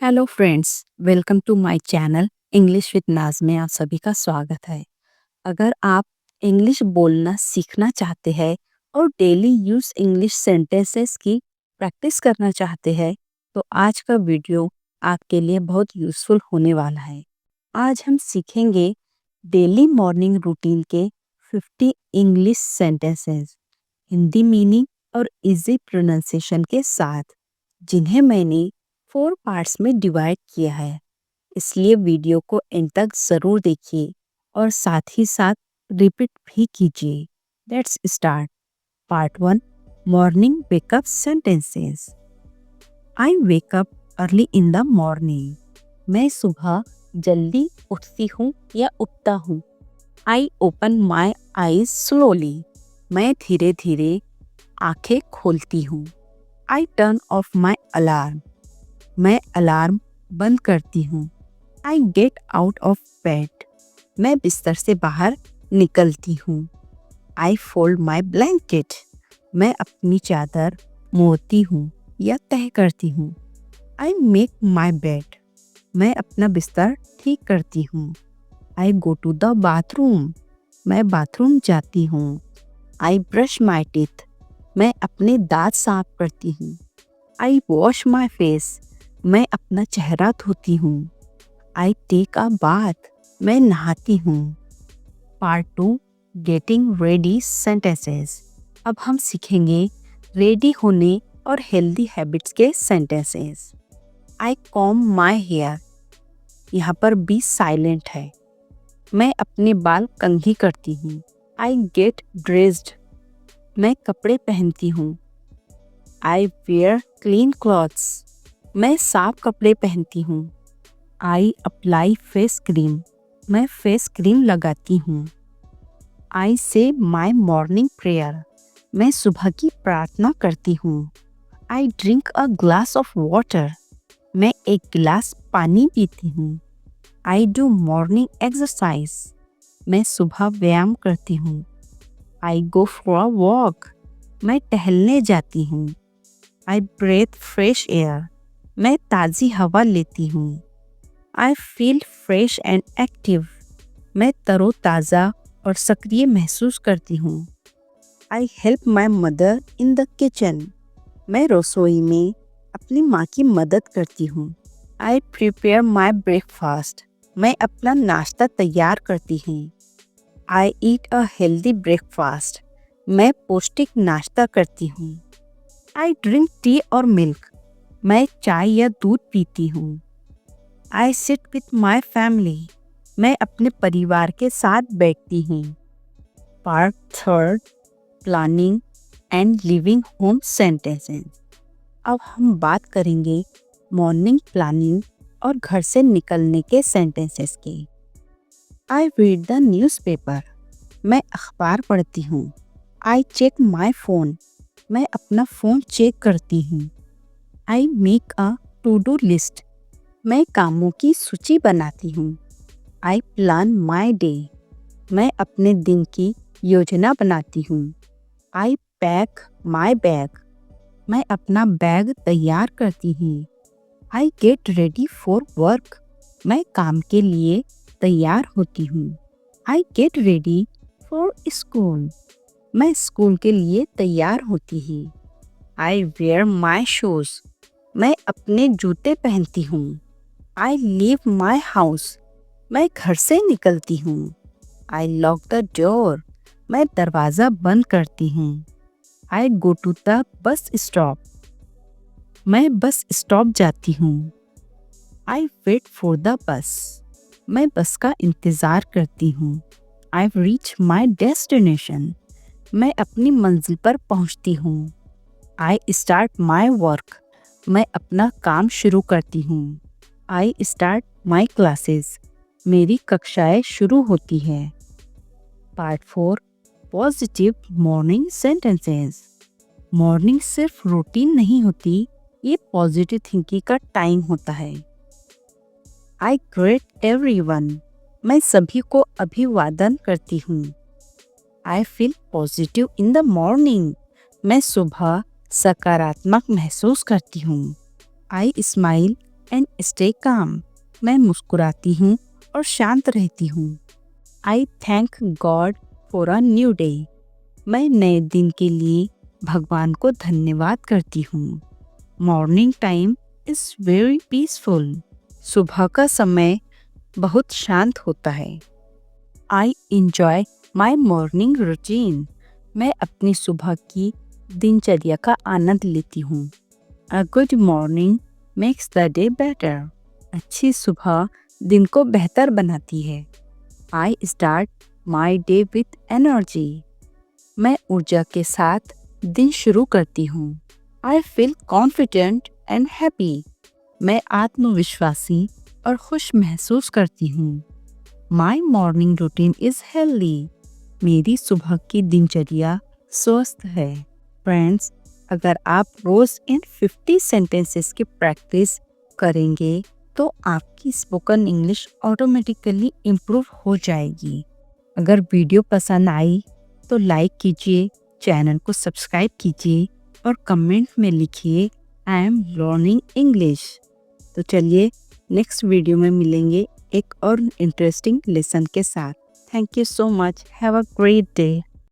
Hello friends, welcome to my channel English with Naaz में आप सभी का स्वागत है। अगर आप इंग्लिश बोलना सीखना चाहते हैं और डेली यूज इंग्लिश सेंटेंसेस की प्रैक्टिस करना चाहते हैं तो आज का वीडियो आपके लिए बहुत यूज़फुल होने वाला है। आज हम सीखेंगे डेली मॉर्निंग रूटीन के 50 इंग्लिश सेंटेंसेस हिंदी मीनिंग और इजी प्रोनाउंसिएशन के साथ, जिन्हें मैंने 4 पार्ट्स में डिवाइड किया है। इसलिए वीडियो को एंड तक ज़रूर देखिए और साथ ही साथ रिपीट भी कीजिए। Let's start. Part 1, morning wake up sentences. I wake up early in the morning. मैं सुबह जल्दी उठती हूँ या उठता हूँ। I open my eyes slowly. मैं धीरे धीरे आंखें खोलती हूँ। I turn of my alarm. मैं अलार्म बंद करती हूँ। I get out of bed. मैं बिस्तर से बाहर निकलती हूँ। आई फोल्ड माई ब्लैंकेट। मैं अपनी चादर मोड़ती हूँ या तह करती हूँ। I make my bed. मैं अपना बिस्तर ठीक करती हूँ। I go to the bathroom. मैं बाथरूम जाती हूँ। I brush my teeth. मैं अपने दांत साफ करती हूँ। I wash my face. मैं अपना चेहरा धोती हूँ। I take a bath. मैं नहाती हूँ। Part 2, getting ready sentences. अब हम सीखेंगे रेडी होने और हेल्दी हैबिट्स के sentences. I comb my hair. यहाँ पर बी साइलेंट है। मैं अपने बाल कंघी करती हूँ। I get dressed. मैं कपड़े पहनती हूँ। I where clean clothes. मैं साफ कपड़े पहनती हूँ। I apply face cream. मैं फेस क्रीम लगाती हूँ। आई से माई मॉर्निंग प्रेयर। मैं सुबह की प्रार्थना करती हूँ। I drink a glass of water. मैं एक गिलास पानी पीती हूँ। I do morning exercise. मैं सुबह व्यायाम करती हूँ। I go for a walk. मैं टहलने जाती हूँ। आई ब्रेथ फ्रेश एयर। मैं ताज़ी हवा लेती हूँ। I feel fresh and active. मैं तरोताज़ा और सक्रिय महसूस करती हूँ। I help my mother in the kitchen. मैं रसोई में अपनी माँ की मदद करती हूँ। I prepare my breakfast. मैं अपना नाश्ता तैयार करती हूँ। आई ईट अ हेल्दी ब्रेकफास्ट। मैं पौष्टिक नाश्ता करती हूँ। आई ड्रिंक टी और मिल्क। मैं चाय या दूध पीती हूँ। I sit with my family. मैं अपने परिवार के साथ बैठती हूँ। Part 3, planning and living home sentences. अब हम बात करेंगे मॉर्निंग प्लानिंग और घर से निकलने के सेंटेंसेस की। I read the newspaper. मैं अखबार पढ़ती हूँ। I check my phone. मैं अपना फ़ोन चेक करती हूँ। I make a to do list. मैं कामों की सूची बनाती हूँ। I plan my day. मैं अपने दिन की योजना बनाती हूँ। I pack my bag. मैं अपना बैग तैयार करती हूँ। I get ready for work. मैं काम के लिए तैयार होती हूँ। I get ready for school. मैं स्कूल के लिए तैयार होती हूँ। I wear my shoes. मैं अपने जूते पहनती हूँ। I leave my house. मैं घर से निकलती हूँ। I lock the door. मैं दरवाज़ा बंद करती हूँ। I go to the bus stop. मैं बस स्टॉप जाती हूँ। I wait for the bus. मैं बस का इंतज़ार करती हूँ। I reach my destination. मैं अपनी मंजिल पर पहुँचती हूँ। I start my work. मैं अपना काम शुरू करती हूँ। I start my classes. मेरी कक्षाएं शुरू होती हैं। Part 4, positive morning sentences. Morning सिर्फ रूटीन नहीं होती, ये पॉजिटिव थिंकिंग का टाइम होता है। I great everyone. मैं सभी को अभिवादन करती हूँ। I feel positive in the morning. मैं सुबह सकारात्मक महसूस करती हूँ। आई स्माइल एंड स्टे काम। मैं मुस्कुराती हूँ और शांत रहती हूँ। आई thank God for a new day. मैं नए दिन के लिए भगवान को धन्यवाद करती हूँ। Morning time is very peaceful. सुबह का समय बहुत शांत होता है। I enjoy my morning routine. मैं अपनी सुबह की दिनचर्या का आनंद लेती हूँ। A good morning makes the day better. अच्छी सुबह दिन को बेहतर बनाती है। I start my day with energy. मैं ऊर्जा के साथ दिन शुरू करती हूँ। I feel confident and happy. मैं आत्मविश्वासी और खुश महसूस करती हूँ। My morning routine is healthy. मेरी सुबह की दिनचर्या स्वस्थ है। फ्रेंड्स, अगर आप रोज इन 50 सेंटेंसेस की प्रैक्टिस करेंगे तो आपकी स्पोकन इंग्लिश ऑटोमेटिकली इम्प्रूव हो जाएगी। अगर वीडियो पसंद आई तो लाइक कीजिए, चैनल को सब्सक्राइब कीजिए और कमेंट में लिखिए आई एम लर्निंग इंग्लिश। तो चलिए नेक्स्ट वीडियो में मिलेंगे एक और इंटरेस्टिंग लेसन के साथ। Thank you so much. Have a great day.